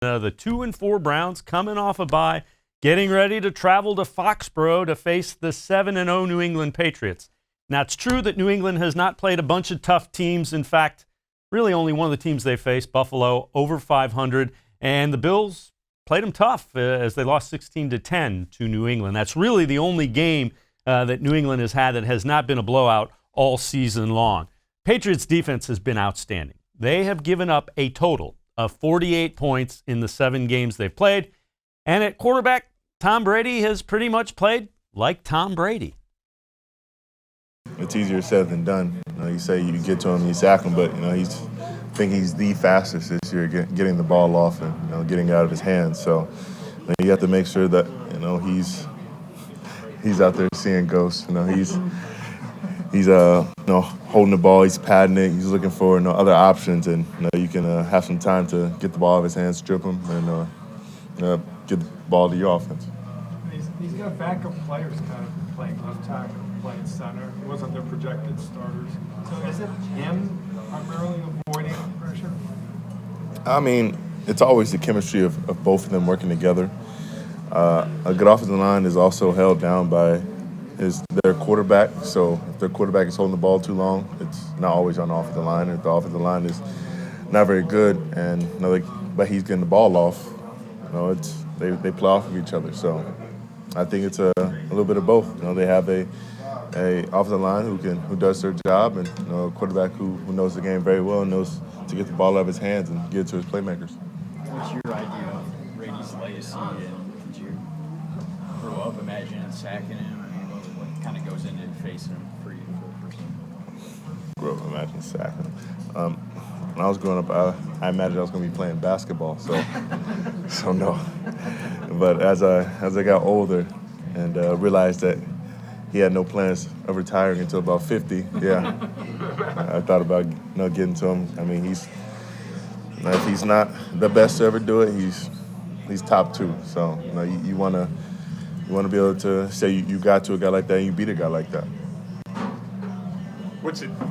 The 2-4 Browns coming off a bye, getting ready to travel to Foxborough to face the 7-0 New England Patriots. Now, it's true that New England has not played a bunch of tough teams. In fact, really only one of the teams they faced, Buffalo, over 500. And the Bills played them tough as they lost 16-10 to New England. That's really the only game that New England has had that has not been a blowout all season long. Patriots defense has been outstanding. They have given up a total of 48 points in the 7 games they've played. And at quarterback, Tom Brady has pretty much played like Tom Brady. It's easier said than done. You say you get to him, you sack him, but I think he's the fastest this year getting the ball off and getting it out of his hands. So you have to make sure that he's out there seeing ghosts. He's holding the ball, he's padding it, he's looking for other options, and you can have some time to get the ball out of his hands, strip him, and get the ball to your offense. He's got backup players kind of playing left tackle, playing center. He wasn't their projected starters. So is it him primarily avoiding pressure? I mean, it's always the chemistry of both of them working together. A good offensive line is also held down by their quarterback. So if their quarterback is holding the ball too long, it's not always on the offensive line. If the offensive line is not very good but he's getting the ball off, they play off of each other. So I think it's a little bit of both. They have a offensive line who does their job, and a quarterback who knows the game very well and knows to get the ball out of his hands and get it to his playmakers. What's your idea of Brady's legacy, and did you grow up imagining sacking him? What kind of goes into facing him for you personally? Grew up imagining sacking him. When I was growing up, I imagined I was going to be playing basketball, so no. But as I got older and realized that he had no plans of retiring until about 50, I thought about getting to him. I mean, if he's not the best to ever do it, he's top 2. So you want to be able to say you got to a guy like that and you beat a guy like that.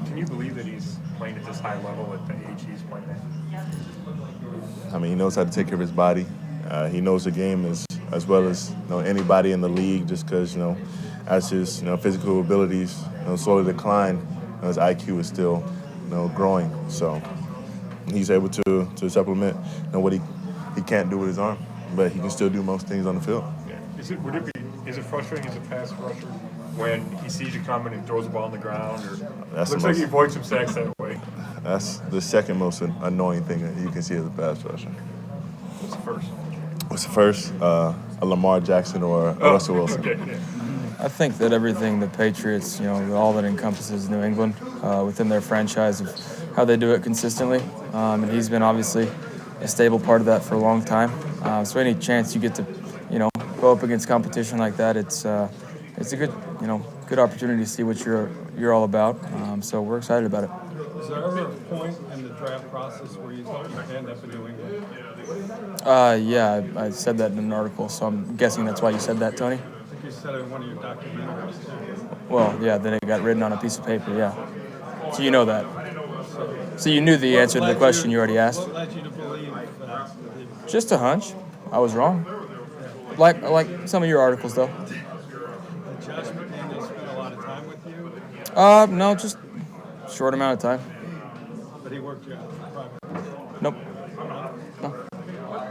Can you believe that he's playing at this high level at the age he's playing at? I mean, he knows how to take care of his body. He knows the game as well as anybody in the league. Just because as his physical abilities slowly decline, his IQ is still growing. So he's able to supplement what he can't do with his arm, but he can still do most things on the field. Yeah. Is it frustrating as a pass rusher when he sees you coming and throws the ball on the ground, or looks like he avoids some sacks that way? That's the second most annoying thing that you can see as a pass rusher. What's the first? What's the first? A Lamar Jackson or Russell Wilson. Okay, yeah. I think that everything the Patriots, all that encompasses New England within their franchise, of how they do it consistently, and he's been obviously a stable part of that for a long time. So any chance you get to, go up against competition like that, it's a good, good opportunity to see what you're all about. So we're excited about it. Is there ever a point in the draft process where you end up in New England? Yeah, I said that in an article, so I'm guessing that's why you said that, Tony. I think you said it in one of your documentaries. Well, yeah, then it got written on a piece of paper, yeah. So you know that. So you knew the answer to the question you already asked? What led you to believe that? Just a hunch. I was wrong. Like some of your articles, though. The judgment man, they spent a lot of time with you? No, just a short amount of time. But he worked you out privately? Nope. No.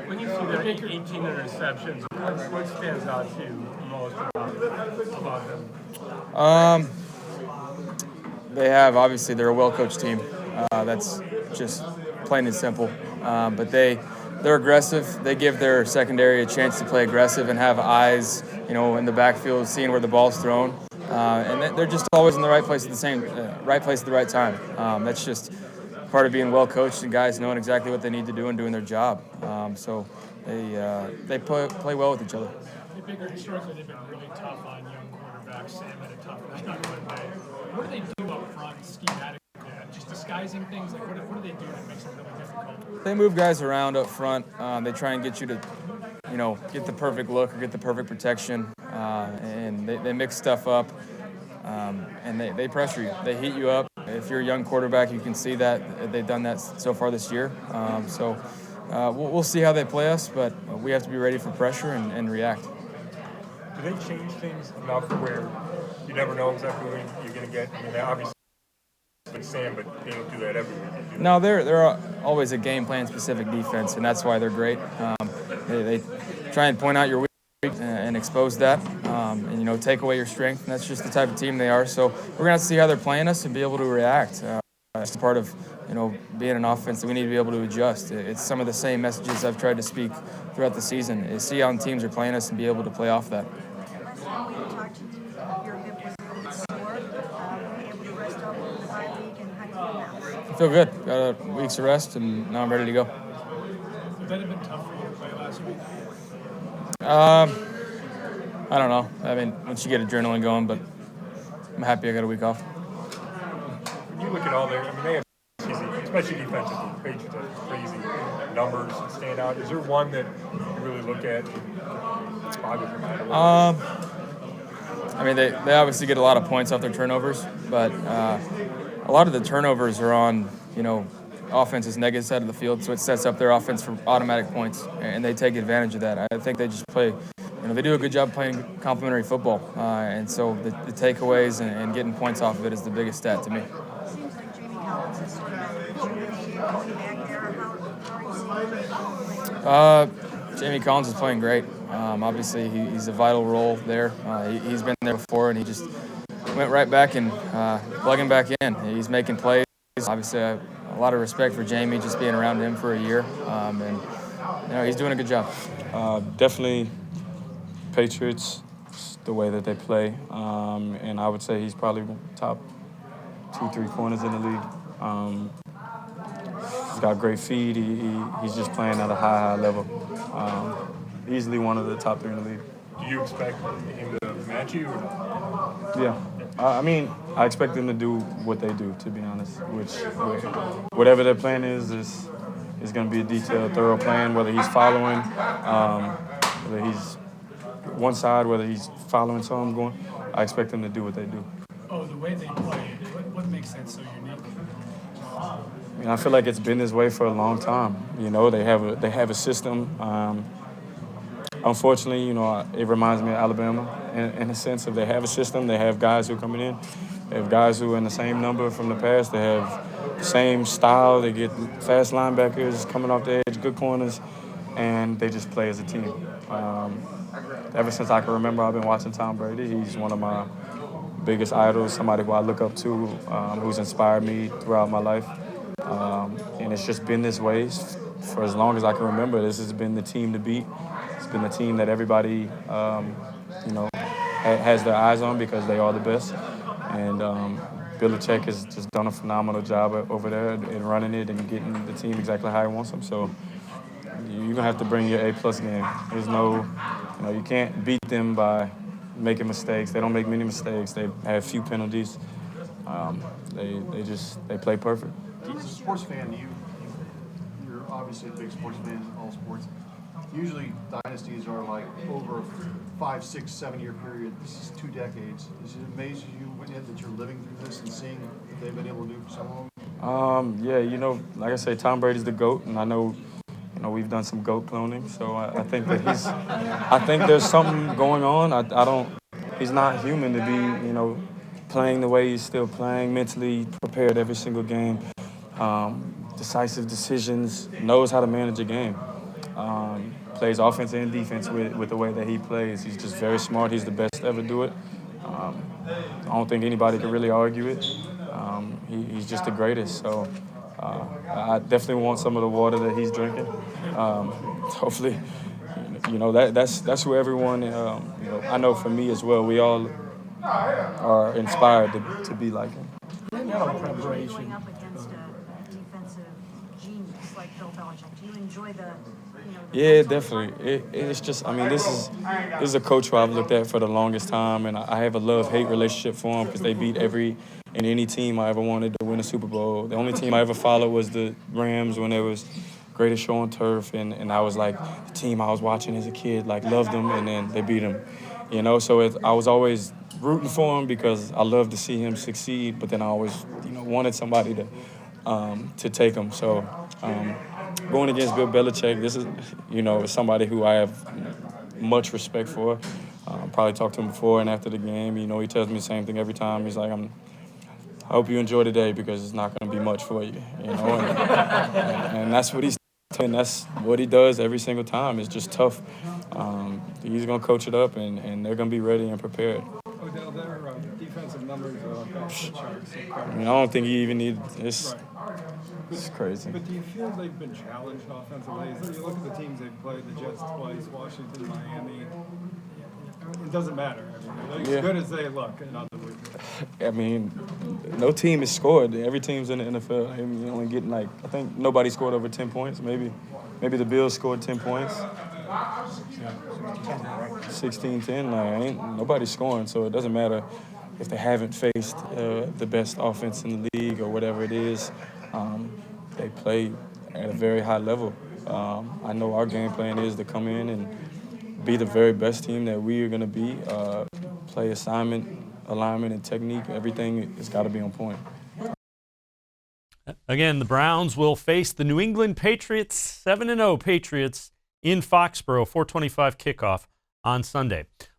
When you see their 18 interceptions, what stands out to you most about them? They're a well-coached team. That's just plain and simple. But they're aggressive. They give their secondary a chance to play aggressive and have eyes, in the backfield, seeing where the ball's thrown. And they're just always in the right place at the right time. That's just part of being well-coached and guys knowing exactly what they need to do and doing their job. So they play well with each other. They figured historically they've been really tough on young quarterbacks. Sam had a tough night on Monday. What do they do up front schematically? Just disguising things? Like, what do they do that makes it really difficult? They move guys around up front. They try and get you to, get the perfect look or get the perfect protection. And they mix stuff up. And they pressure you. They heat you up. If you're a young quarterback, you can see that they've done that so far this year. So we'll see how they play us, but we have to be ready for pressure and react. Do they change things enough where you never know exactly when you're going to get? I mean, they obviously like Sam, but they don't do that every week. No, they're always a game plan specific defense, and that's why they're great. They try and point out your weak and expose that, and take away your strength. And that's just the type of team they are. So we're gonna have to see how they're playing us and be able to react. It's part of being an offense that we need to be able to adjust. It's some of the same messages I've tried to speak throughout the season. Is see how teams are playing us and be able to play off that. Last time we talked, your hip was a little bit sore. Were you able to rest up over the bye week, and how do you feel now? I feel good. Got a week's of rest, and now I'm ready to go. Would that have been tough for you to play last week? I don't know. I mean, once you get adrenaline going, but I'm happy I got a week off. When you look at all their, I mean, they have easy, especially defensively. The Patriots have crazy numbers that stand out. Is there one that you really look at and boggles your mind? I mean, they obviously get a lot of points off their turnovers, but a lot of the turnovers are on, offense's negative side of the field, so it sets up their offense for automatic points, and they take advantage of that. I think they just play, they do a good job playing complementary football, and so the takeaways and getting points off of it is the biggest stat to me. It seems like Jamie Collins has sort of been going back there. How are you seeing him? Jamie Collins is playing great. Obviously, he's a vital role there. He's been there before, and he just went right back and plugging back in. He's making plays. Obviously, I have a lot of respect for Jamie just being around him for a year, and he's doing a good job. Definitely Patriots, the way that they play, and I would say he's probably top 2-3 corners in the league. He's got great feed. He's just playing at a high level. Easily one of the top 3 in the league. Do you expect him to match you or not? Yeah. I mean, I expect them to do what they do, to be honest. Whatever their plan is going to be a detailed, thorough plan, whether he's following, whether he's one side, whether he's following some going. I expect them to do what they do. Oh, the way they play, what makes that so unique? I mean, I feel like it's been this way for a long time. They have a system. Unfortunately, it reminds me of Alabama in a sense of they have a system. They have guys who are coming in. They have guys who are in the same number from the past. They have the same style. They get fast linebackers coming off the edge, good corners, and they just play as a team. Ever since I can remember, I've been watching Tom Brady. He's one of my biggest idols, somebody who I look up to, who's inspired me throughout my life. And it's just been this way for as long as I can remember. This has been the team to beat. It's been the team that everybody, has their eyes on because they are the best. And Belichick has just done a phenomenal job over there in running it and getting the team exactly how he wants them. So you're going to have to bring your A-plus game. There's no, you can't beat them by making mistakes. They don't make many mistakes. They have few penalties. They play perfect. As a sports fan, you're obviously a big sports fan in all sports. Usually dynasties are like over a 5, 6, 7 year period. This is 2 decades. Does it amaze you that you're living through this and seeing what they've been able to do for so long? Yeah, like I say, Tom Brady's the GOAT, and I know, we've done some GOAT cloning, so I think that I think there's something going on. He's not human to be, playing the way he's still playing, mentally prepared every single game, decisive decisions, knows how to manage a game. Plays offense and defense with the way that he plays. He's just very smart. He's the best to ever do it. I don't think anybody can really argue it. He's just the greatest. So I definitely want some of the water that he's drinking. Hopefully, that's who everyone. I know for me as well. We all are inspired to be like him. Going up against a defensive genius like Bill Belichick, do you enjoy the Yeah, definitely. It's just, this is a coach who I've looked at for the longest time, and I have a love-hate relationship for him because they beat any team I ever wanted to win a Super Bowl. The only team I ever followed was the Rams when it was greatest show on turf, and I was like, the team I was watching as a kid, loved them, and then they beat them. So I was always rooting for him because I loved to see him succeed, but then I always, wanted somebody to take him. So going against Bill Belichick, this is, somebody who I have much respect for. Probably talked to him before and after the game. He tells me the same thing every time. He's like, I hope you enjoy the day because it's not going to be much for you, and that's what he's doing. That's what he does every single time. It's just tough. He's going to coach it up, and they're going to be ready and prepared. Odell, their defensive numbers are off the charts. I don't think he even needs it's. Right. It's crazy. But do you feel they've been challenged offensively? You look at the teams they've played, the Jets twice, Washington, Miami. It doesn't matter. They're as good as they look, in other words. No team has scored. Every team's in the NFL. You only getting I think nobody scored over 10 points. Maybe the Bills scored 10 points. 16-10. Ain't nobody scoring, so it doesn't matter if they haven't faced the best offense in the league or whatever it is. They play at a very high level. I know our game plan is to come in and be the very best team that we are going to be. Play assignment, alignment, and technique. Everything has got to be on point. Again, the Browns will face the New England Patriots, 7-0 Patriots, in Foxborough, 4:25 kickoff on Sunday.